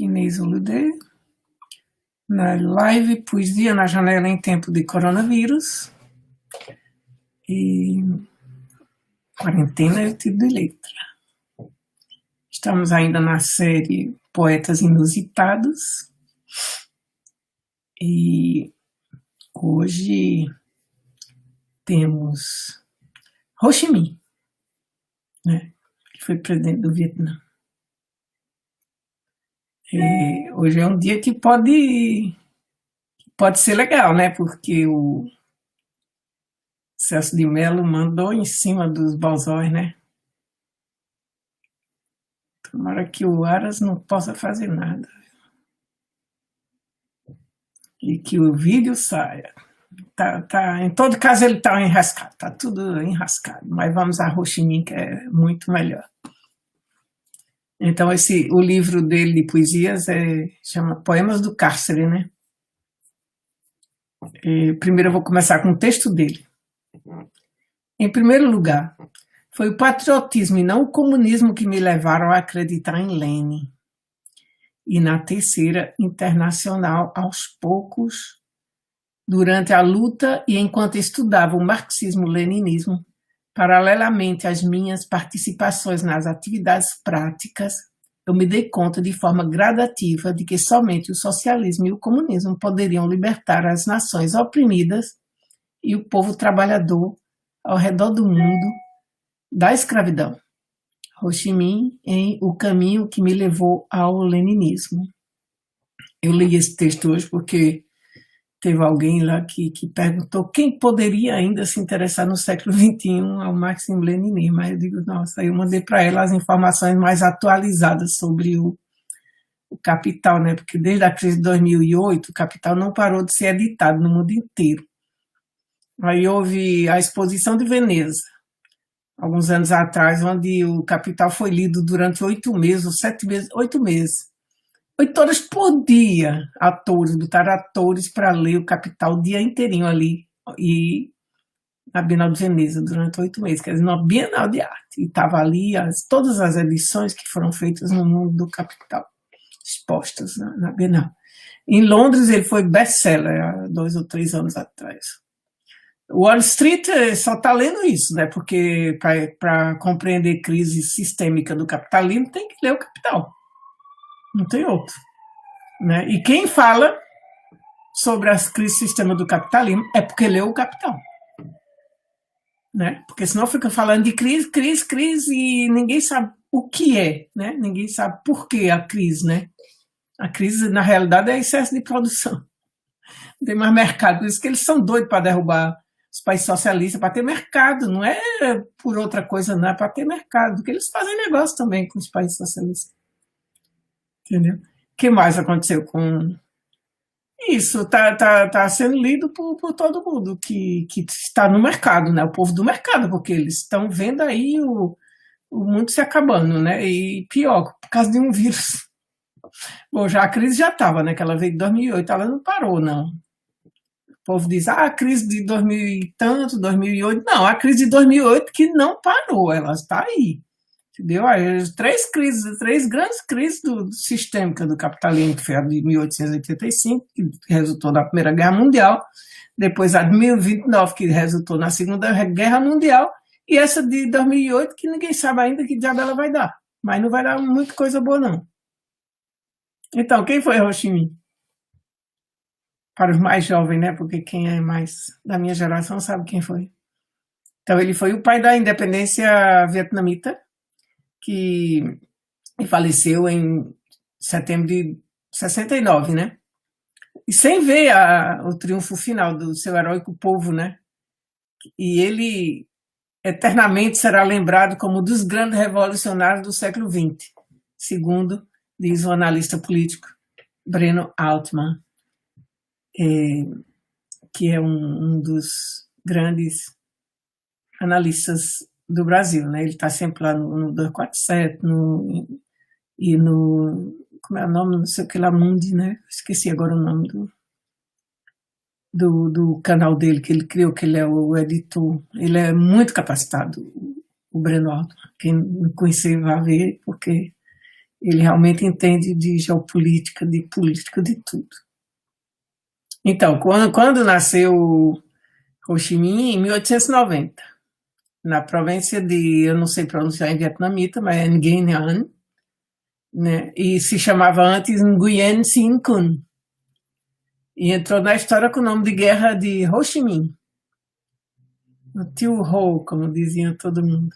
Inês Oludê, na live Poesia na Janela em Tempo de Coronavírus e Quarentena é o tipo de letra. Estamos ainda na série Poetas Inusitados e hoje temos Ho Chi Minh, né, que foi presidente do Vietnã. Hoje é um dia que pode ser legal, né? Porque o Celso de Mello mandou em cima dos Balzóis, né? Tomara que o Aras não possa fazer nada. E que o vídeo saia. Em todo caso, ele está enrascado, está tudo enrascado. Mas vamos a Ho Chi Minh, que é muito melhor. Então, o livro dele de poesias chama Poemas do Cárcere, né? Primeiro eu vou começar com o texto dele. Em primeiro lugar, foi o patriotismo e não o comunismo que me levaram a acreditar em Lênin. E na Terceira Internacional, aos poucos, durante a luta e enquanto estudava o marxismo-leninismo, paralelamente às minhas participações nas atividades práticas, eu me dei conta de forma gradativa de que somente o socialismo e o comunismo poderiam libertar as nações oprimidas e o povo trabalhador ao redor do mundo da escravidão. Ho Chi Minh em O Caminho que me levou ao leninismo. Eu li esse texto hoje porque teve alguém lá que perguntou quem poderia ainda se interessar no século XXI ao marxismo-leninismo. Aí eu digo, nossa, aí eu mandei para ela as informações mais atualizadas sobre o Capital, né? Porque desde a crise de 2008, o Capital não parou de ser editado no mundo inteiro. Aí houve a Exposição de Veneza, alguns anos atrás, onde o Capital foi lido durante 8 meses, ou 7 meses, 8 meses. 8 horas por dia, botaram atores para ler o Capital o dia inteirinho ali, e na Bienal de Veneza, durante 8 meses, quer dizer, na Bienal de Arte. E estava ali todas as edições que foram feitas no mundo do Capital, expostas na Bienal. Em Londres ele foi best-seller há 2 ou 3 anos atrás. Wall Street só está lendo isso, né? Porque para compreender crise sistêmica do capitalismo tem que ler o Capital. Não tem outro. Né? E quem fala sobre as crises do sistema do capitalismo é porque leu o Capital. Né? Porque senão fica falando de crise e ninguém sabe o que é. Né? Ninguém sabe por que a crise. Né? A crise, na realidade, é excesso de produção. Não tem mais mercado. Por isso que eles são doidos para derrubar os países socialistas, para ter mercado. Não é por outra coisa, não. É para ter mercado. Porque eles fazem negócio também com os países socialistas. Entendeu? O que mais aconteceu com isso? Está sendo lido por todo mundo que está no mercado, né? O povo do mercado, porque eles estão vendo aí o mundo se acabando, né? E pior, por causa de um vírus. Bom, já a crise já estava, né? Que ela veio de 2008, ela não parou, não. O povo diz, a crise de 2000 e tanto, 2008. Não, a crise de 2008 que não parou, ela está aí. Entendeu? As 3 grandes crises sistêmicas do capitalismo, que foi a de 1885, que resultou na Primeira Guerra Mundial, depois a de 1929, que resultou na Segunda Guerra Mundial, e essa de 2008, que ninguém sabe ainda que diabo ela vai dar. Mas não vai dar muita coisa boa, não. Então, quem foi Ho Chi Minh? Para os mais jovens, né? Porque quem é mais da minha geração sabe quem foi. Então, ele foi o pai da independência vietnamita, que faleceu em setembro de 69, né? E sem ver o triunfo final do seu heróico povo, né? E ele eternamente será lembrado como um dos grandes revolucionários do século XX, segundo diz o analista político Breno Altman, que é um dos grandes analistas do Brasil, né? Ele está sempre lá no 247 e no como é o nome, não sei o que lá, Mundi, né? Esqueci agora o nome do canal dele que ele criou, que ele é o editor. Ele é muito capacitado, o Breno Altman. Quem não conhecer vai ver, porque Ele realmente entende de geopolítica, de política, de tudo. Então, quando nasceu Ho Chi Minh, em 1890, na província de, eu não sei pronunciar em vietnamita, mas é Nguyen An, né? E se chamava antes Nguyen Sinh Kun. E entrou na história com o nome de guerra de Ho Chi Minh. O tio Ho, como dizia todo mundo.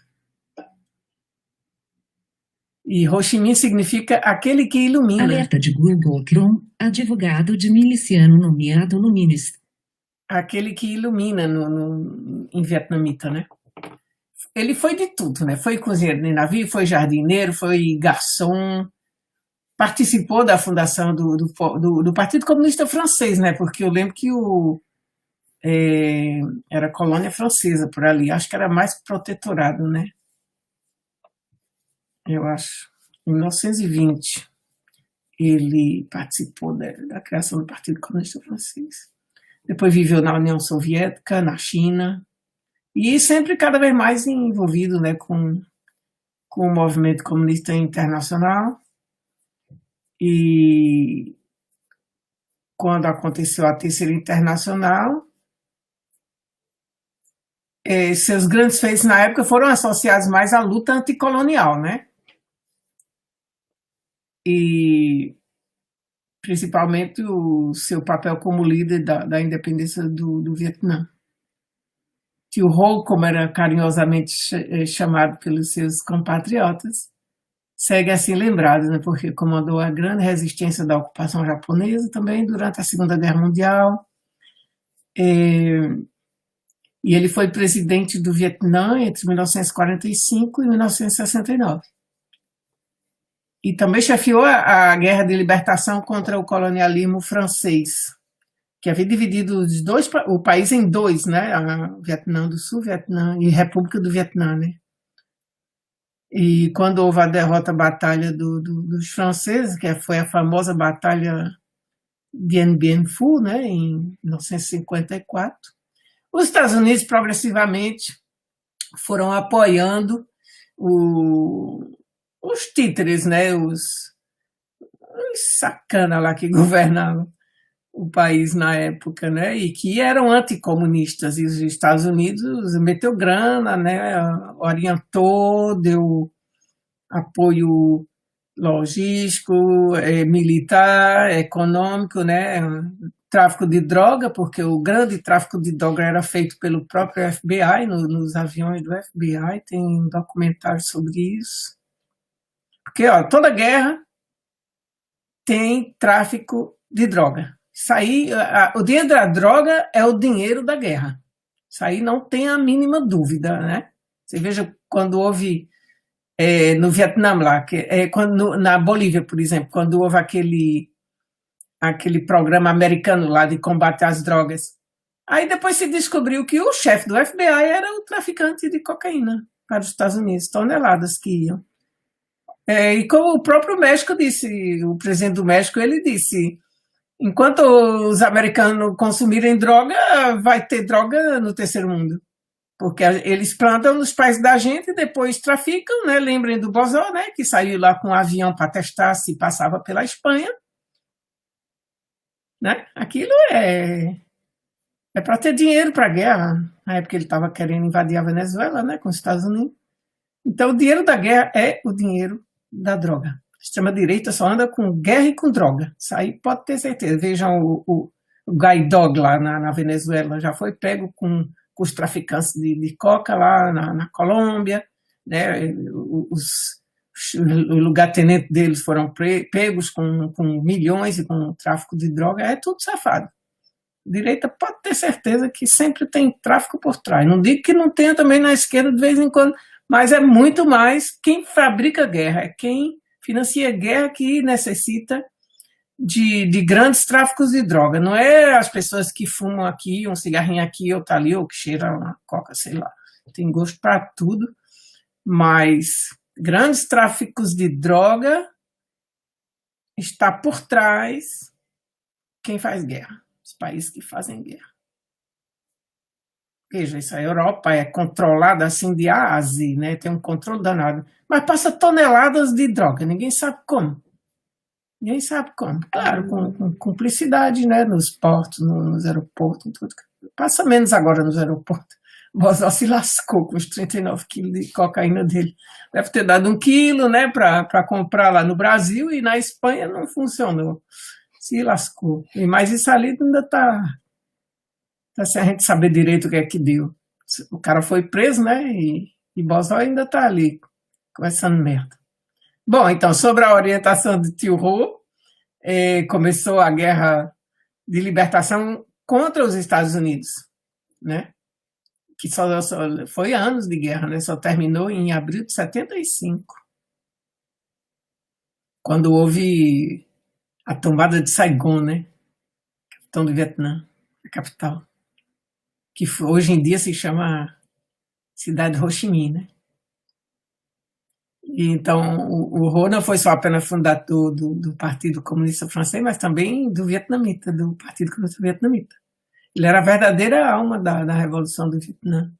E Ho Chi Minh significa aquele que ilumina. Alerta de Google Chrome, advogado de miliciano nomeado no Ministério. Aquele que ilumina em vietnamita, né? Ele foi de tudo, né? Foi cozinheiro de navio, foi jardineiro, foi garçom, participou da fundação do Partido Comunista Francês, né? Porque eu lembro que era colônia francesa por ali, acho que era mais protetorado, né? Eu acho. Em 1920, ele participou da criação do Partido Comunista Francês. Depois viveu na União Soviética, na China, e sempre cada vez mais envolvido, né, com o movimento comunista internacional. E quando aconteceu a Terceira Internacional, seus grandes feitos na época foram associados mais à luta anticolonial, né? E principalmente o seu papel como líder da independência do Vietnã. Tio Ho, como era carinhosamente chamado pelos seus compatriotas, segue assim lembrado, né, porque comandou a grande resistência da ocupação japonesa também durante a Segunda Guerra Mundial. E ele foi presidente do Vietnã entre 1945 e 1969. E também chefiou a guerra de libertação contra o colonialismo francês, que havia dividido o país em dois, né? A Vietnã do Sul, Vietnã e República do Vietnã, né? E quando houve a derrota, a batalha dos franceses, que foi a famosa batalha Dien Bien Phu, né? Em 1954, os Estados Unidos progressivamente foram apoiando os títeres, né? Os sacana lá que governavam o país na época, né, e que eram anticomunistas, e os Estados Unidos meteu grana, né, orientou, deu apoio logístico, militar, econômico, né, tráfico de droga, porque o grande tráfico de droga era feito pelo próprio FBI, nos aviões do FBI, tem um documentário sobre isso. Porque, ó, toda guerra tem tráfico de droga. Isso aí, o dinheiro da droga é o dinheiro da guerra. Isso aí não tem a mínima dúvida, né? Você veja quando houve no Vietnã lá, na Bolívia, por exemplo, quando houve aquele programa americano lá de combate às drogas. Aí depois se descobriu que o chefe do FBI era o traficante de cocaína para os Estados Unidos, toneladas que iam. E como o próprio México disse, o presidente do México, ele disse: enquanto os americanos consumirem droga, vai ter droga no terceiro mundo. Porque eles plantam nos países da gente e depois traficam, né? Lembrem do Bozó, né? Que saiu lá com um avião para testar se passava pela Espanha. Né? Aquilo é para ter dinheiro para a guerra. Na época ele estava querendo invadir a Venezuela, né? Com os Estados Unidos. Então o dinheiro da guerra é o dinheiro da droga. A extrema-direita só anda com guerra e com droga. Isso aí pode ter certeza. Vejam o Guaidó lá na Venezuela, já foi pego com os traficantes de coca lá na Colômbia, né? Os lugartenentes deles foram pegos com milhões e com tráfico de droga. É tudo safado. A direita pode ter certeza que sempre tem tráfico por trás. Não digo que não tenha também na esquerda de vez em quando, mas é muito mais quem fabrica guerra, é quem financia guerra que necessita de grandes tráficos de droga. Não é as pessoas que fumam aqui, um cigarrinho aqui, outro ali, ou que cheiram uma coca, sei lá. Tem gosto para tudo, mas grandes tráficos de droga está por trás quem faz guerra, os países que fazem guerra. veja, isso a Europa é controlada assim de A a Z, né? Tem um controle danado, mas passa toneladas de droga, ninguém sabe como. Ninguém sabe como. Claro, com cumplicidade, né? Nos portos, nos aeroportos, em tudo. Passa menos agora nos aeroportos. O Bozó se lascou com os 39 quilos de cocaína dele. Deve ter dado 1 quilo, né, para comprar lá no Brasil, e na Espanha não funcionou. Se lascou. E mais isso ali ainda tá sem a gente saber direito o que é que deu. O cara foi preso, né, e Bozó ainda tá ali, conversando merda. Bom, então, sobre a orientação de Tio Ho, começou a guerra de libertação contra os Estados Unidos, né? Que só foi anos de guerra, né? Só terminou em abril de 75, quando houve a tomada de Saigon, né? Capitão do Vietnã, a capital, que hoje em dia se chama cidade de Ho Chi Minh, né? E então, o Ho não foi só apenas fundador do Partido Comunista Francês, mas também do vietnamita, do Partido Comunista Vietnamita. Ele era a verdadeira alma da Revolução do Vietnã.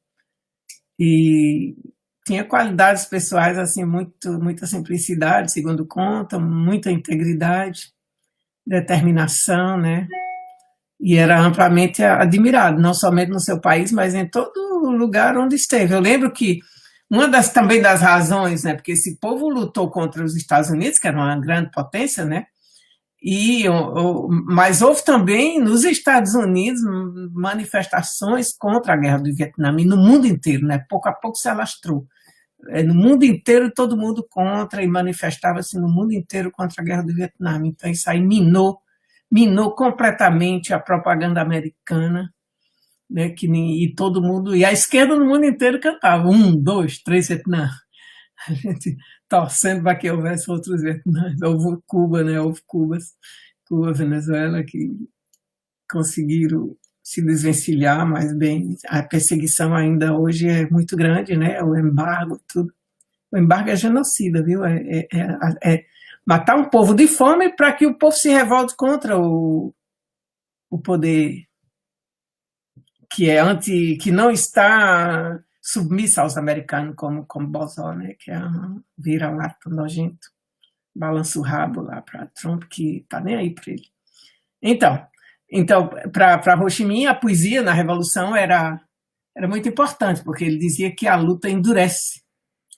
E tinha qualidades pessoais, assim, muita simplicidade, segundo conta, muita integridade, determinação, né? E era amplamente admirado, não somente no seu país, mas em todo lugar onde esteve. Eu lembro que também das razões, né, porque esse povo lutou contra os Estados Unidos, que era uma grande potência, né, mas houve também nos Estados Unidos manifestações contra a guerra do Vietnã, e no mundo inteiro, né, pouco a pouco se alastrou. No mundo inteiro, todo mundo contra, e manifestava-se no mundo inteiro contra a guerra do Vietnã. Então, isso aí minou completamente a propaganda americana, né, e todo mundo, e a esquerda no mundo inteiro cantava 1, 2, 3 Vietnã, a gente torcendo para que houvesse outros Vietnãs. Houve Cuba, né, houve Cuba, Venezuela, que conseguiram se desvencilhar, mas bem, a perseguição ainda hoje é muito grande, né, o embargo, tudo. O embargo é genocida, viu? É matar um povo de fome para que o povo se revolte contra o poder que não está submissa aos americanos, como Bozó, né, que é um vira-lata nojento, balança o rabo lá para Trump, que tá nem aí para ele. Então para Ho Chi Minh, a poesia na Revolução era muito importante, porque ele dizia que a luta endurece,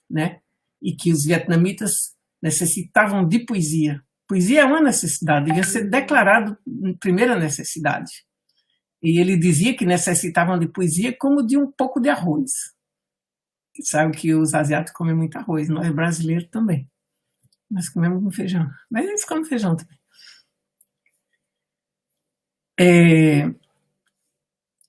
né, e que os vietnamitas necessitavam de poesia. Poesia é uma necessidade, devia ser declarado primeira necessidade. E ele dizia que necessitavam de poesia como de um pouco de arroz. Sabe que os asiáticos comem muito arroz, nós brasileiros também. Nós comemos com feijão. Mas eles comem feijão também.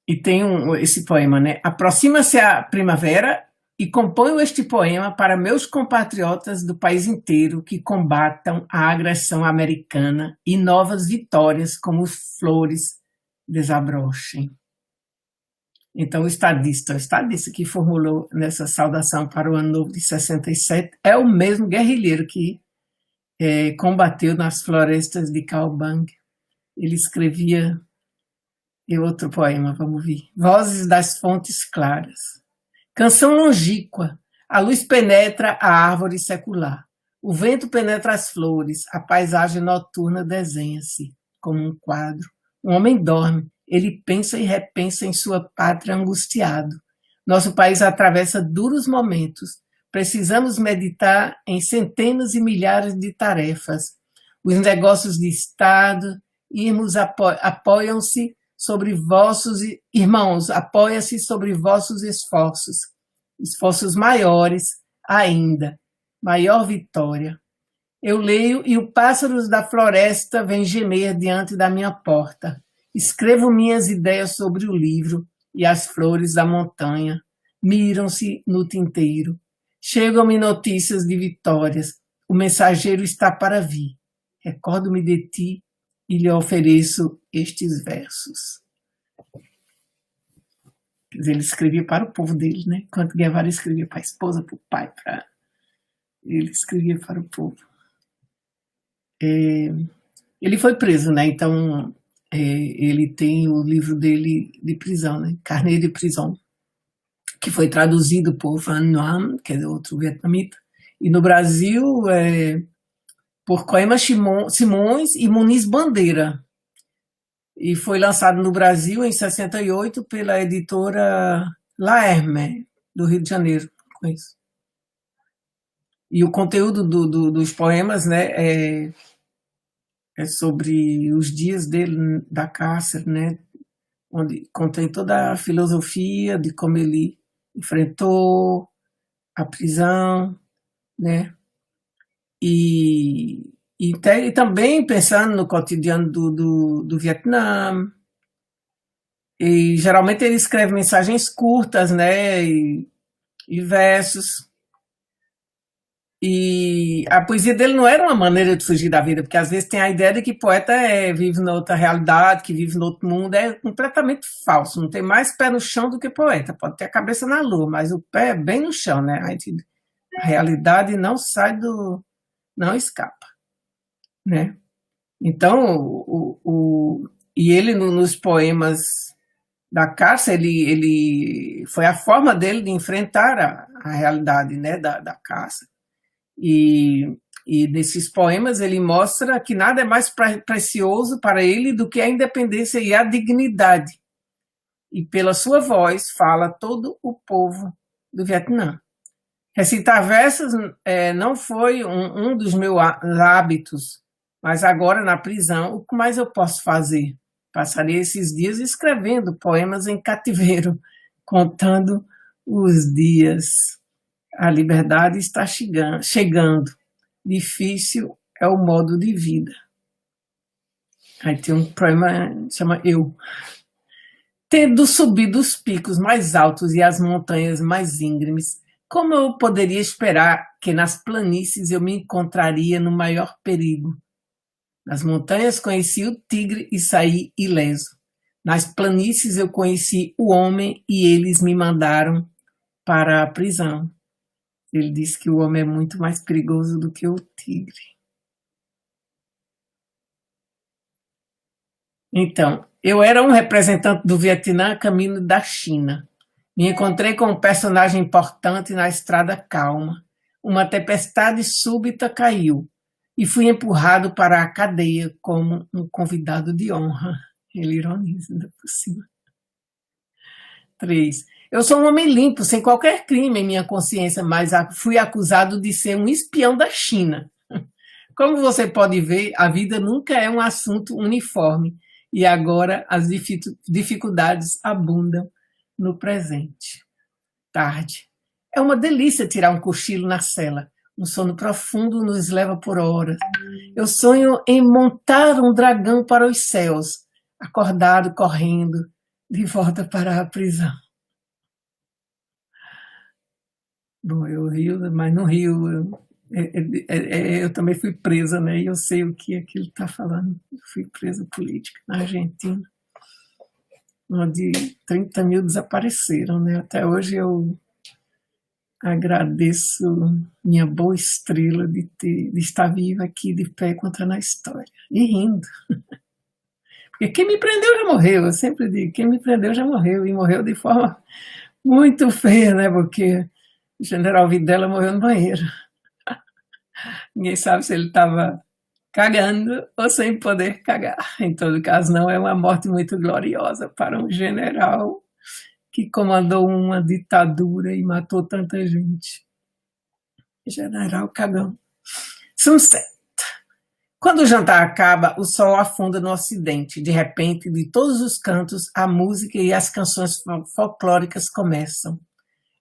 E tem esse poema, né? Aproxima-se a primavera e componho este poema para meus compatriotas do país inteiro que combatam a agressão americana e novas vitórias como flores desabrochem. Então, o estadista que formulou nessa saudação para o Ano Novo de 67 é o mesmo guerrilheiro que combateu nas florestas de Cao Bang. Ele escrevia outro poema, vamos ver. Vozes das fontes claras. Canção longínqua. A luz penetra a árvore secular. O vento penetra as flores. A paisagem noturna desenha-se como um quadro. Um homem dorme. Ele pensa e repensa em sua pátria angustiado. Nosso país atravessa duros momentos. Precisamos meditar em centenas e milhares de tarefas. Os negócios de Estado, irmãos, apoiam-se sobre vossos irmãos, apoia-se sobre vossos esforços maiores ainda, maior vitória. Eu leio e os pássaros da floresta vêm gemer diante da minha porta. Escrevo minhas ideias sobre o livro e as flores da montanha miram-se no tinteiro. Chegam-me notícias de vitórias. O mensageiro está para vir. Recordo-me de ti e lhe ofereço estes versos. Quer dizer, ele escrevia para o povo dele, né? Enquanto Guevara escrevia para a esposa, para o pai, ele escrevia para o povo. Ele foi preso, né? Então ele tem o livro dele de prisão, né? Carnet de Prisão. que foi traduzido por Van Nguyen, que é outro vietnamita, e no Brasil por Coema Simões e Muniz Bandeira. E foi lançado no Brasil em 68 pela editora Laherme, do Rio de Janeiro. Com isso. E o conteúdo dos poemas, né, é sobre os dias dele da cárcere, né, onde contém toda a filosofia de como ele enfrentou a prisão, né, e também pensando no cotidiano do Vietnã. E geralmente ele escreve mensagens curtas, né, e versos. E a poesia dele não era uma maneira de fugir da vida, porque às vezes tem a ideia de que poeta vive na outra realidade, que vive no outro mundo. É completamente falso. Não tem mais pé no chão do que poeta. Pode ter a cabeça na lua, mas o pé é bem no chão, né? A realidade não sai não escapa, né? Então, e ele nos poemas da cárcere, ele foi a forma dele de enfrentar a realidade, né, da cárcere. E nesses poemas ele mostra que nada é mais precioso para ele do que a independência e a dignidade. E pela sua voz fala todo o povo do Vietnã. Recitar versos não foi um dos meus hábitos, mas agora na prisão, o que mais eu posso fazer? Passarei esses dias escrevendo poemas em cativeiro, contando os dias. A liberdade está chegando. Difícil é o modo de vida. Aí tem um poema que chama Eu. Tendo subido os picos mais altos e as montanhas mais íngremes, como eu poderia esperar que nas planícies eu me encontraria no maior perigo? Nas montanhas conheci o tigre e saí ileso. Nas planícies eu conheci o homem e eles me mandaram para a prisão. Ele disse que o homem é muito mais perigoso do que o tigre. Então, eu era um representante do Vietnã a caminho da China. Me encontrei com um personagem importante na estrada calma. Uma tempestade súbita caiu e fui empurrado para a cadeia como um convidado de honra. Ele ironiza ainda por cima. 3. Eu sou um homem limpo, sem qualquer crime em minha consciência, mas fui acusado de ser um espião da China. Como você pode ver, a vida nunca é um assunto uniforme e agora as dificuldades abundam no presente. Tarde. É uma delícia tirar um cochilo na cela. Um sono profundo nos leva por horas. Eu sonho em montar um dragão para os céus, acordado, correndo, de volta para a prisão. Bom, eu rio, mas no Rio eu também fui presa, né? E eu sei o que aquilo está falando. Eu fui presa política na Argentina, onde 30 mil desapareceram, né? Até hoje eu agradeço minha boa estrela de estar viva aqui de pé contando a história e rindo. Porque quem me prendeu já morreu, eu sempre digo, quem me prendeu já morreu, e morreu de forma muito feia, né? Porque o general Videla morreu no banheiro. Ninguém sabe se ele estava cagando ou sem poder cagar. Em todo caso, não é uma morte muito gloriosa para um general que comandou uma ditadura e matou tanta gente. General Cagão. Sunset. Quando o jantar acaba, o sol afunda no ocidente. De repente, de todos os cantos, a música e as canções folclóricas começam.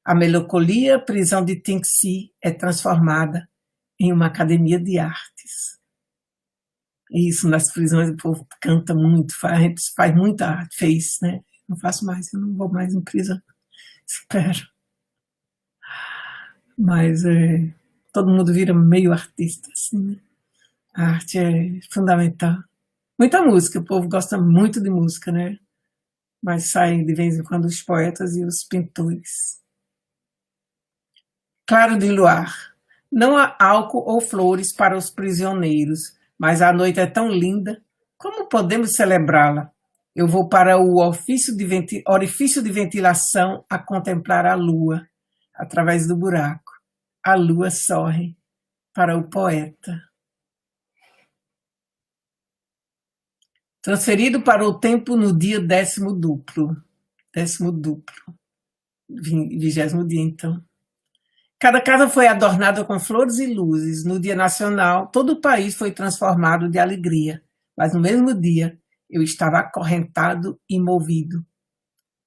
A melancolia, prisão de Tinxi, é transformada em uma academia de artes. Isso, nas prisões o povo canta muito, a gente faz muita arte, fez, né? Não faço mais, eu não vou mais em prisão, espero. Mas todo mundo vira meio artista, assim, né? A arte é fundamental. Muita música, o povo gosta muito de música, né? Mas saem de vez em quando os poetas e os pintores. Claro de luar. Não há álcool ou flores para os prisioneiros, mas a noite é tão linda. Como podemos celebrá-la? Eu vou para o orifício de ventilação a contemplar a lua, através do buraco. A lua sorre para o poeta. Transferido para o tempo no dia 10º duplo. 20º dia, então. Cada casa foi adornada com flores e luzes. No dia nacional, todo o país foi transformado de alegria. Mas no mesmo dia, eu estava acorrentado e movido.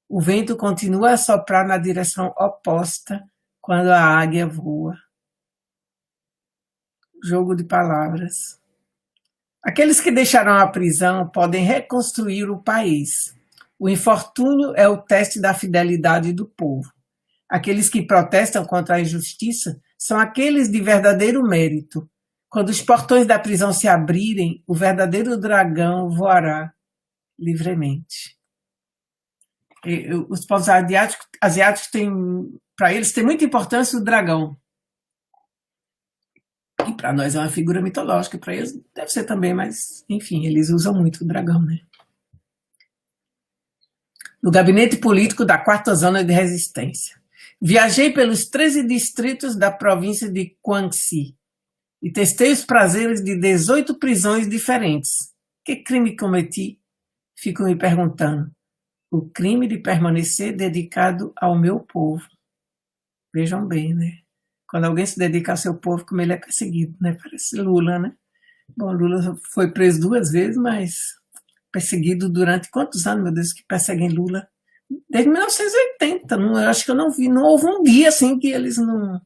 O vento continua a soprar na direção oposta quando a águia voa. Jogo de palavras. Aqueles que deixaram a prisão podem reconstruir o país. O infortúnio é o teste da fidelidade do povo. Aqueles que protestam contra a injustiça são aqueles de verdadeiro mérito. Quando os portões da prisão se abrirem, o verdadeiro dragão voará livremente. Os povos asiáticos têm, para eles, tem muita importância o dragão. E para nós é uma figura mitológica, para eles deve ser também, mas, enfim, eles usam muito o dragão, né? No gabinete político da 4ª Zona de Resistência. Viajei pelos 13 distritos da província de Guangxi e testei os prazeres de 18 prisões diferentes. Que crime cometi? Fico me perguntando. O crime de permanecer dedicado ao meu povo. Vejam bem, né? Quando alguém se dedica ao seu povo, como ele é perseguido, né? Parece Lula, né? Bom, Lula foi preso 2 vezes, mas perseguido durante quantos anos, meu Deus, que perseguem Lula? Desde 1980, eu acho que eu não vi, não houve um dia assim que eles não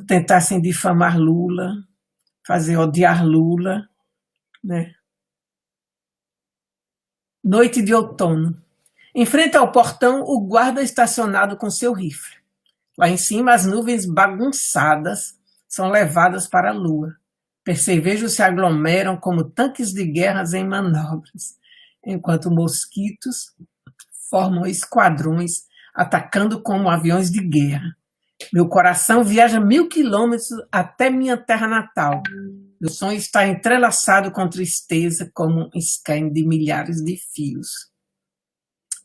tentassem difamar Lula, fazer odiar Lula, né? Noite de outono. Em frente ao portão, o guarda estacionado com seu rifle. Lá em cima, as nuvens bagunçadas são levadas para a lua. Percevejos se aglomeram como tanques de guerras em manobras, enquanto mosquitos formam esquadrões atacando como aviões de guerra. Meu coração viaja 1000 quilômetros até minha terra natal. Meu sonho está entrelaçado com tristeza como um esquema de milhares de fios.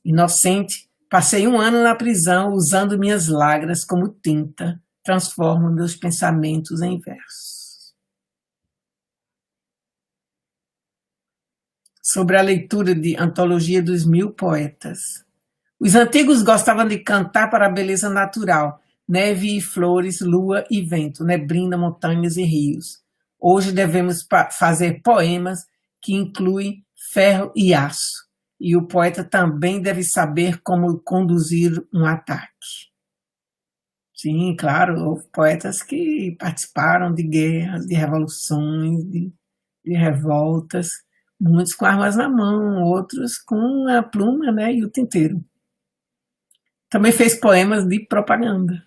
Inocente, passei 1 ano na prisão usando minhas lágrimas como tinta, transformo meus pensamentos em versos. Sobre a leitura de Antologia dos 1000 Poetas. Os antigos gostavam de cantar para a beleza natural, neve e flores, lua e vento, neblina, montanhas e rios. Hoje devemos fazer poemas que incluem ferro e aço. E o poeta também deve saber como conduzir um ataque. Sim, claro, houve poetas que participaram de guerras, de revoluções, de revoltas, muitos com armas na mão, outros com a pluma, né, e o tinteiro. Também fez poemas de propaganda.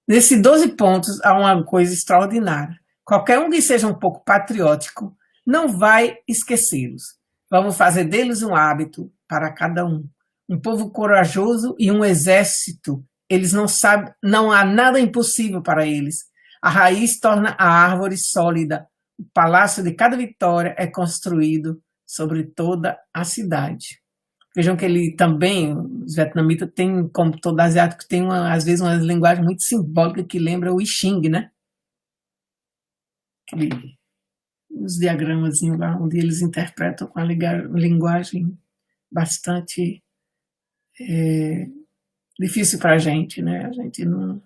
Nesses 12 pontos há uma coisa extraordinária. Qualquer um que seja um pouco patriótico não vai esquecê-los. Vamos fazer deles um hábito para cada um. Um povo corajoso e um exército. Eles não sabem, não há nada impossível para eles. A raiz torna a árvore sólida. O palácio de cada vitória é construído sobre toda a cidade. Vejam que ele também, os vietnamitas têm, como todo asiático, tem às vezes uma linguagem muito simbólica que lembra o I Ching, né? Os diagramas lá, onde eles interpretam com a linguagem bastante difícil para a gente, né? A gente não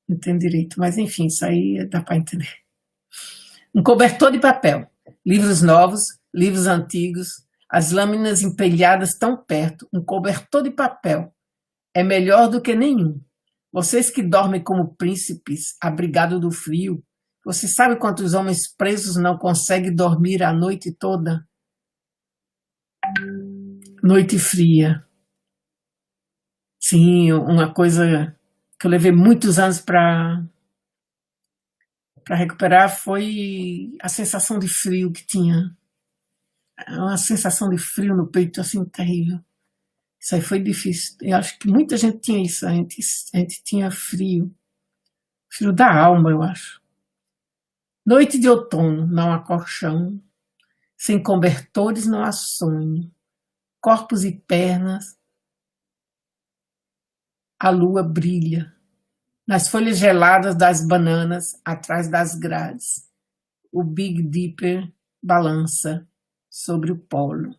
entende direito, mas enfim, isso aí dá para entender. Um cobertor de papel, livros novos, livros antigos, as lâminas empilhadas tão perto, um cobertor de papel é melhor do que nenhum. Vocês que dormem como príncipes, abrigados do frio, você sabe quantos homens presos não conseguem dormir a noite toda? Noite fria. Sim, uma coisa que eu levei muitos anos para recuperar foi a sensação de frio que tinha. Uma sensação de frio no peito, assim, terrível. Isso aí foi difícil. Eu acho que muita gente tinha isso. A gente tinha frio. Frio da alma, eu acho. Noite de outono, não há colchão. Sem cobertores não há sonho. corpos e pernas. A lua brilha nas folhas geladas das bananas atrás das grades. O Big Dipper balança sobre o polo.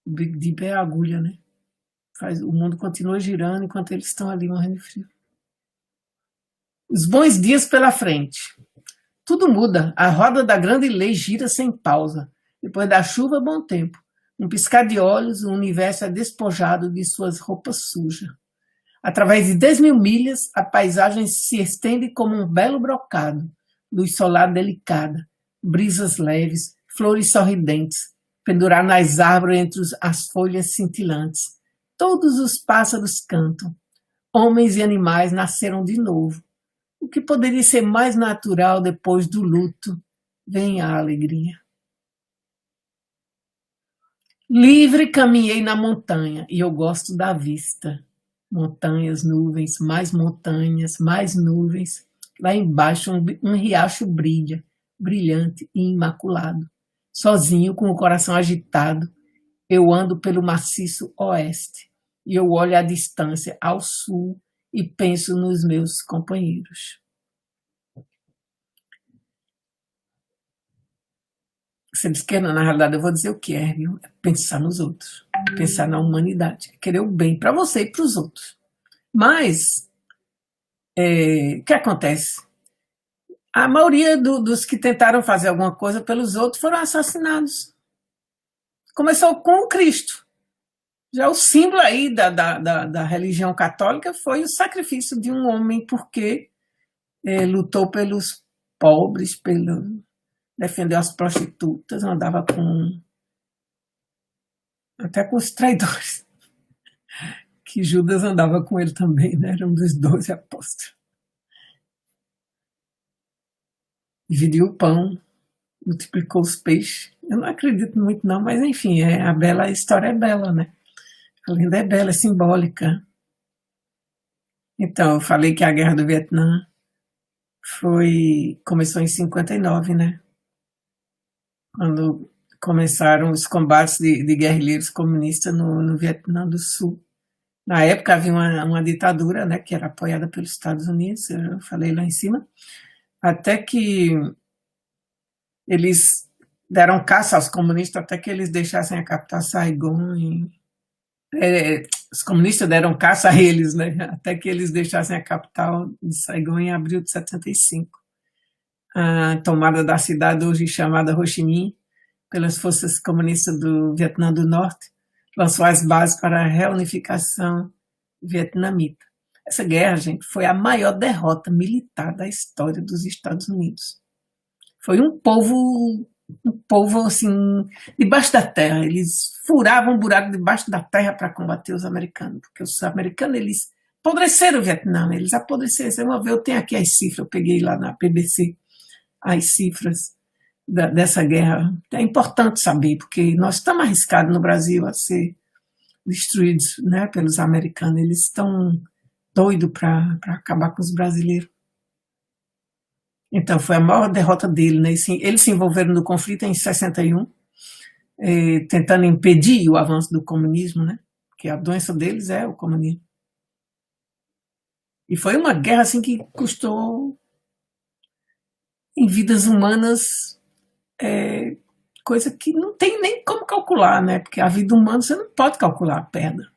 O Big Dipper é a agulha, né? O mundo continua girando enquanto eles estão ali morrendo de frio. Os bons dias pela frente. Tudo muda. A roda da grande lei gira sem pausa. Depois da chuva, bom tempo. Um piscar de olhos, o universo é despojado de suas roupas sujas. Através de 10.000 milhas, a paisagem se estende como um belo brocado. Luz solar delicada, brisas leves, flores sorridentes, pendurar nas árvores entre as folhas cintilantes. Todos os pássaros cantam. Homens e animais nasceram de novo. O que poderia ser mais natural depois do luto? Vem a alegria. Livre caminhei na montanha e eu gosto da vista. Montanhas, nuvens, mais montanhas, mais nuvens. Lá embaixo um riacho brilha, brilhante e imaculado. Sozinho, com o coração agitado, eu ando pelo maciço oeste e eu olho à distância, ao sul, e penso nos meus companheiros. Você diz que na realidade eu vou dizer o que é, viu? É pensar nos outros, pensar na humanidade, é querer o bem para você e para os outros. Mas, o que acontece? A maioria dos que tentaram fazer alguma coisa pelos outros foram assassinados. Começou com o Cristo. Já o símbolo aí da religião católica foi o sacrifício de um homem, porque lutou pelos pobres, defendeu as prostitutas, andava até com os traidores, que Judas andava com ele também, né? Era um dos 12 apóstolos. Dividiu o pão, multiplicou os peixes. Eu não acredito muito não, mas enfim, a história é bela, né? A lenda é bela, é simbólica. Então, eu falei que a Guerra do Vietnã começou em 59, né? Quando começaram os combates de guerrilheiros comunistas no Vietnã do Sul. Na época havia uma ditadura, né, que era apoiada pelos Estados Unidos, eu falei lá em cima, até que eles deram caça aos comunistas, até que eles deixassem a capital Saigon. Os comunistas deram caça a eles, né, até que eles deixassem a capital de Saigon em abril de 75. A tomada da cidade hoje chamada Ho Chi Minh pelas forças comunistas do Vietnã do Norte lançou as bases para a reunificação vietnamita. Essa guerra, gente, foi a maior derrota militar da história dos Estados Unidos. Foi um povo assim, debaixo da terra. Eles furavam um buraco debaixo da terra para combater os americanos, porque os americanos, eles apodreceram o Vietnã, eles apodreceram. Você vai ver, eu tenho aqui as cifras, eu peguei lá na BBC as cifras dessa guerra. É importante saber, porque nós estamos arriscados no Brasil a ser destruídos, né, pelos americanos. Eles estão doidos para acabar com os brasileiros. Então, foi a maior derrota dele, né? Eles se envolveram no conflito em 61, tentando impedir o avanço do comunismo, né? Porque a doença deles é o comunismo. E foi uma guerra assim que custou em vidas humanas coisa que não tem nem como calcular, né? Porque a vida humana você não pode calcular a perda,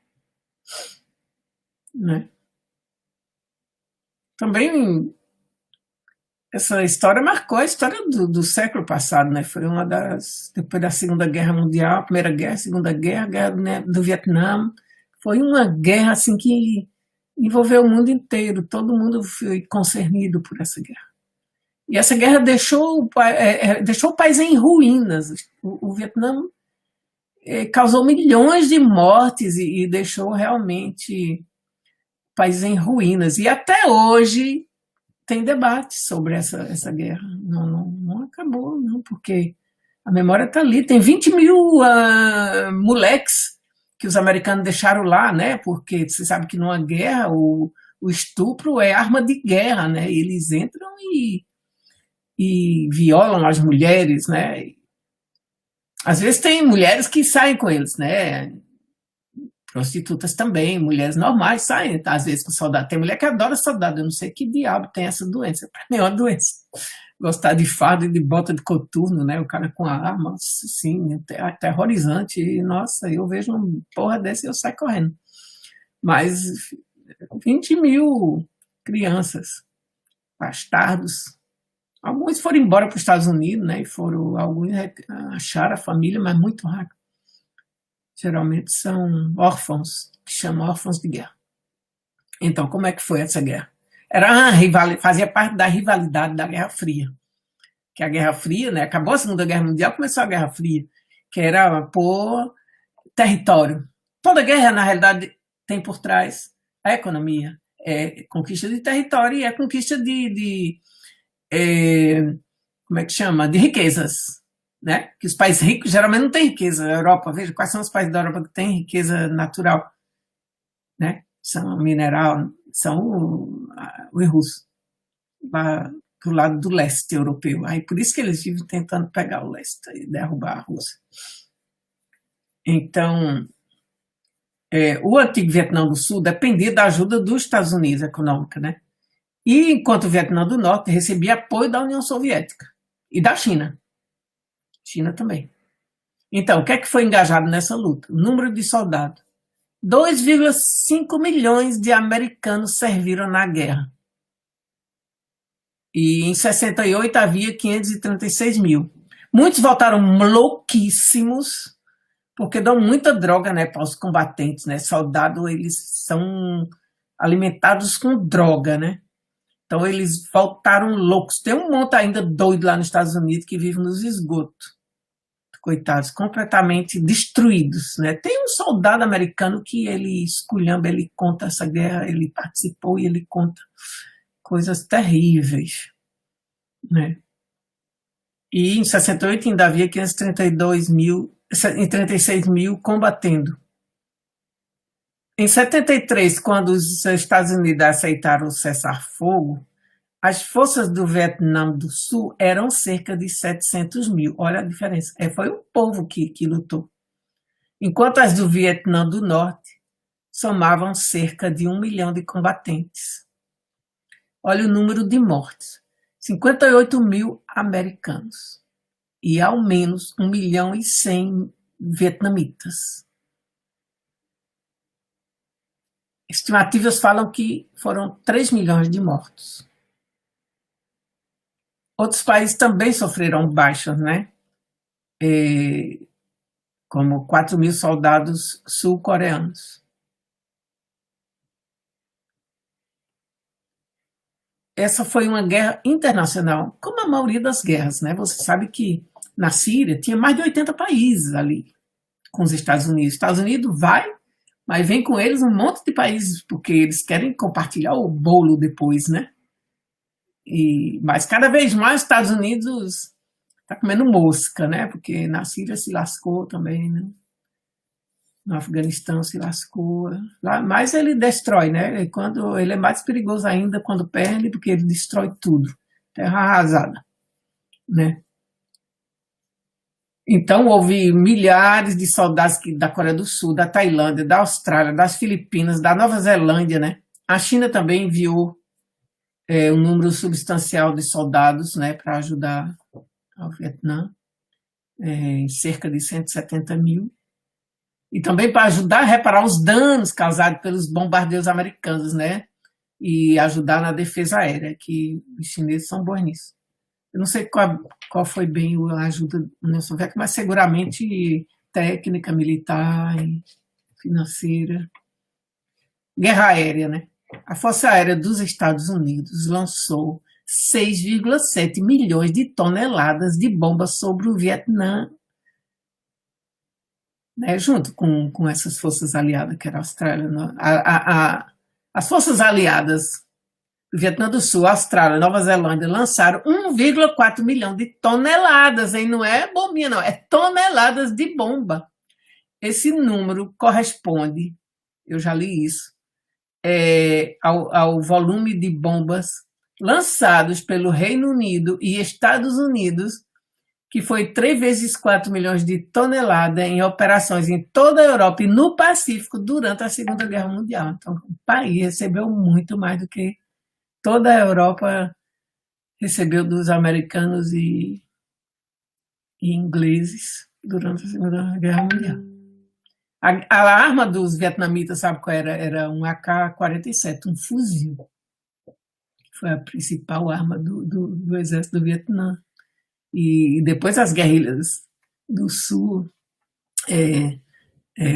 né? Também essa história marcou a história do século passado, né? Foi depois da Segunda Guerra Mundial, a Primeira Guerra, a Segunda Guerra, a Guerra, né, do Vietnã. Foi uma guerra assim que envolveu o mundo inteiro, todo mundo foi concernido por essa guerra. E essa guerra deixou o país em ruínas. O Vietnã causou milhões de mortes e deixou realmente o país em ruínas. E até hoje tem debate sobre essa guerra. Não acabou, não, porque a memória está ali. Tem 20.000 moleques que os americanos deixaram lá, né? Porque você sabe que numa guerra o estupro é arma de guerra, né? Eles entram e violam as mulheres, né? Às vezes tem mulheres que saem com eles, né? Prostitutas também, mulheres normais saem, às vezes, com soldado. Tem mulher que adora soldado, eu não sei que diabo tem essa doença, para mim é uma doença. Gostar de farda e de bota de coturno, né? O cara com a arma, assim, aterrorizante. E, nossa, eu vejo uma porra dessa e eu saio correndo. Mas 20 mil crianças, bastardos. Alguns foram embora para os Estados Unidos, né? E foram, alguns acharam a família, mas muito raro. Geralmente são órfãos, que chamam órfãos de guerra. Então, como é que foi essa guerra? Fazia parte da rivalidade da Guerra Fria. Que a Guerra Fria, né? Acabou a Segunda Guerra Mundial, começou a Guerra Fria, que era por território. Toda guerra, na realidade, tem por trás a economia. É conquista de território e é conquista como é que chama? De riquezas. Né? Que os países ricos geralmente não têm riqueza. A Europa, veja quais são os países da Europa que têm riqueza natural, né? São mineral, são os russos, do lado do leste europeu. Aí por isso que eles vivem tentando pegar o leste e derrubar a Rússia. Então, o antigo Vietnã do Sul dependia da ajuda dos Estados Unidos econômica, né? E enquanto o Vietnã do Norte recebia apoio da União Soviética e da China. China também. Então, o que é que foi engajado nessa luta? O número de soldados. 2,5 milhões de americanos serviram na guerra. E em 68 havia 536 mil. Muitos voltaram louquíssimos, porque dão muita droga, né, para os combatentes, né? Soldados, eles são alimentados com droga, né? Então eles voltaram loucos. Tem um monte ainda doido lá nos Estados Unidos que vive nos esgotos. Coitados, completamente destruídos, né? Tem um soldado americano que ele esculhamba, ele conta essa guerra, ele participou e ele conta coisas terríveis, né? E em 68 ainda havia 536 mil combatendo. Em 73, quando os Estados Unidos aceitaram o cessar-fogo, as forças do Vietnã do Sul eram cerca de 700 mil. Olha a diferença. Foi o povo que lutou. Enquanto as do Vietnã do Norte somavam cerca de 1 milhão de combatentes. Olha o número de mortes. 58 mil americanos. E ao menos 1 milhão e 100 vietnamitas. Estimativas falam que foram 3 milhões de mortos. Outros países também sofreram baixas, né? Como 4 mil soldados sul-coreanos. Essa foi uma guerra internacional, como a maioria das guerras, né? Você sabe que na Síria tinha mais de 80 países ali com os Estados Unidos. Os Estados Unidos vai, mas vem com eles um monte de países, porque eles querem compartilhar o bolo depois, né? Mas cada vez mais os Estados Unidos está comendo mosca, né? Porque na Síria se lascou também, né? No Afeganistão se lascou. Mas ele destrói, né? Quando ele é mais perigoso ainda quando perde, porque ele destrói tudo. Terra arrasada, né? Então houve milhares de soldados da Coreia do Sul, da Tailândia, da Austrália, das Filipinas, da Nova Zelândia, né? A China também enviou um número substancial de soldados, né, para ajudar ao Vietnã, cerca de 170 mil. E também para ajudar a reparar os danos causados pelos bombardeios americanos, né? E ajudar na defesa aérea, que os chineses são bons nisso. Eu não sei qual foi bem a ajuda da União Soviética, mas seguramente técnica, militar e financeira. Guerra aérea, né? A Força Aérea dos Estados Unidos lançou 6,7 milhões de toneladas de bombas sobre o Vietnã, né, junto com essas forças aliadas, que era a Austrália. As forças aliadas do Vietnã do Sul, Austrália, Nova Zelândia, lançaram 1,4 milhão de toneladas, hein? Não é bombinha, não, é toneladas de bomba. Esse número corresponde, eu já li isso, ao volume de bombas lançados pelo Reino Unido e Estados Unidos, que foi 3 vezes 4 milhões de toneladas em operações em toda a Europa e no Pacífico durante a Segunda Guerra Mundial. Então, o país recebeu muito mais do que toda a Europa recebeu dos americanos e ingleses durante a Segunda Guerra Mundial. A arma dos vietnamitas, sabe qual era? Era um AK-47, um fuzil. Foi a principal arma do exército do Vietnã. E depois as guerrilhas do Sul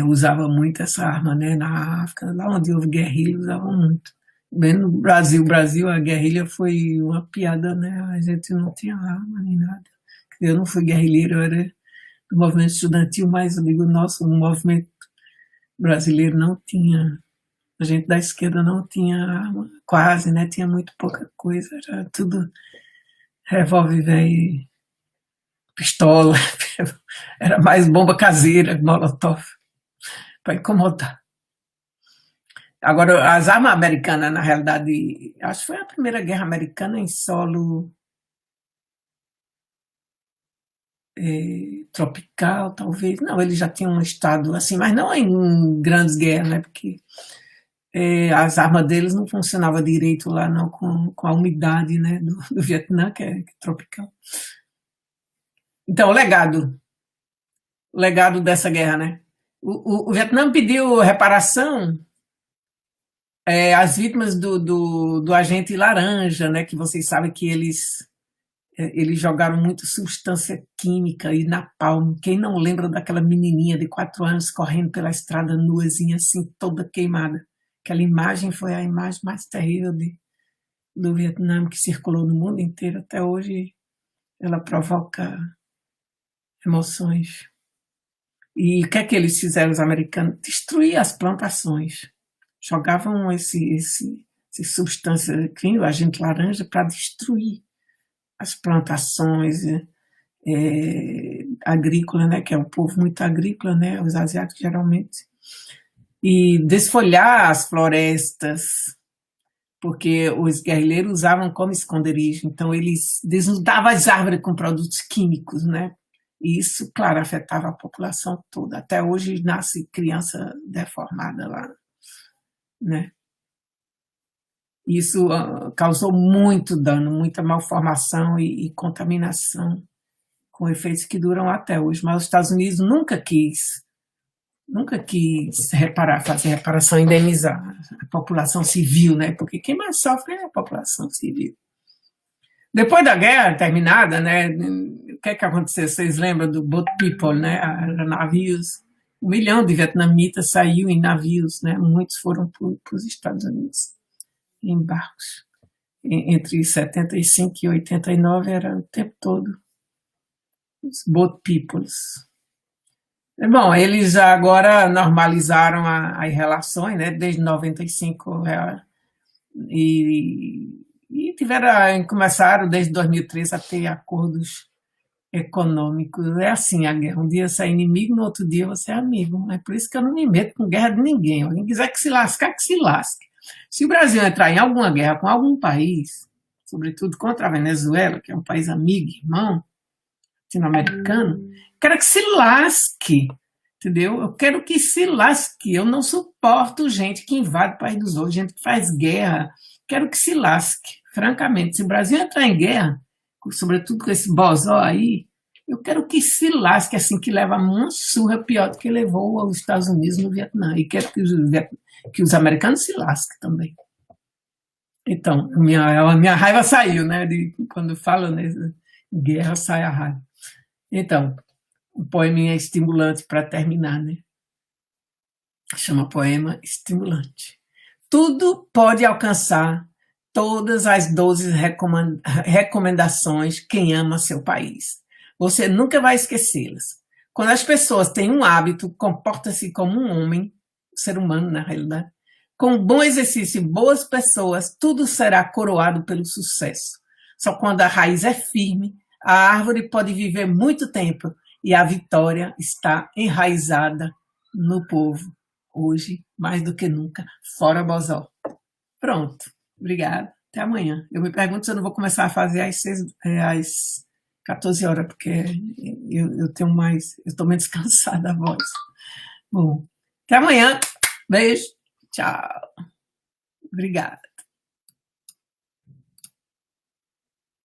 usavam muito essa arma, né? Na África, lá onde houve guerrilha, usavam muito. Bem no Brasil, a guerrilha foi uma piada, né? A gente não tinha arma nem nada. Eu não fui guerrilheiro, eu era do movimento estudantil, mas eu digo, nossa, o movimento brasileiro não tinha, a gente da esquerda não tinha arma, quase, né? Tinha muito pouca coisa, era tudo revólver velho, pistola, era mais bomba caseira, molotov, para incomodar. Agora, as armas americanas, na realidade, acho que foi a primeira guerra americana em solo tropical, talvez. Não, eles já tinham um estado assim, mas não em grandes guerras, né? Porque as armas deles não funcionavam direito lá, não, com a umidade, né, do Vietnã, que é tropical. Então, o legado dessa guerra, né? O Vietnã pediu reparação às vítimas do agente laranja, né? Que vocês sabem que eles jogaram muito substância química e napalm. Quem não lembra daquela menininha de 4 anos correndo pela estrada nuazinha, assim, toda queimada? Aquela imagem foi a imagem mais terrível do Vietnã, que circulou no mundo inteiro. Até hoje ela provoca emoções. E o que é que eles fizeram, os americanos? Destruir as plantações. Jogavam esse substância química, o agente laranja, para destruir as plantações agrícolas, né, que é um povo muito agrícola, né, os asiáticos geralmente, e desfolhar as florestas, porque os guerrilheiros usavam como esconderijo, então eles desnudavam as árvores com produtos químicos, né, e isso, claro, afetava a população toda. Até hoje nasce criança deformada lá, né. Isso causou muito dano, muita malformação e contaminação, com efeitos que duram até hoje. Mas os Estados Unidos nunca quis fazer reparação, indenizar a população civil, né? Porque quem mais sofre é a população civil. Depois da guerra terminada, né? O que é que aconteceu? Vocês lembram do Boat People, né? Navios. 1 milhão de vietnamitas saiu em navios, né? Muitos foram para os Estados Unidos em barcos. Entre 75 e 89 era o tempo todo os boat peoples. Bom, eles agora normalizaram as relações, né, desde 95, e começaram desde 2013 a ter acordos econômicos. É assim a guerra, um dia você é inimigo, no outro dia você é amigo. É por isso que eu não me meto com guerra de ninguém. Alguém quiser que se lascar, que se lasque. Se o Brasil entrar em alguma guerra com algum país, sobretudo contra a Venezuela, que é um país amigo, irmão, latino-americano, quero que se lasque, entendeu? Eu quero que se lasque. Eu não suporto gente que invade o país dos outros, gente que faz guerra. Quero que se lasque, francamente. Se o Brasil entrar em guerra, sobretudo com esse bozó aí, eu quero que se lasque, assim, que leva uma surra pior do que levou aos Estados Unidos no Vietnã. E quero que os americanos se lasquem também. Então, a minha raiva saiu, né? Quando falo nessa guerra, sai a raiva. Então, o poeminha é estimulante para terminar, né? Chama Poema Estimulante. Tudo pode alcançar todas as 12 recomendações quem ama seu país. Você nunca vai esquecê-las. Quando as pessoas têm um hábito, comporta-se como um homem, ser humano na realidade, com bom exercício e boas pessoas, tudo será coroado pelo sucesso. Só quando a raiz é firme, a árvore pode viver muito tempo e a vitória está enraizada no povo. Hoje, mais do que nunca, fora Bozó. Pronto. Obrigada. Até amanhã. Eu me pergunto se eu não vou começar a fazer às 14 horas, porque eu tenho mais, eu estou menos cansada da voz. Bom, até amanhã. Beijo. Tchau. Obrigada.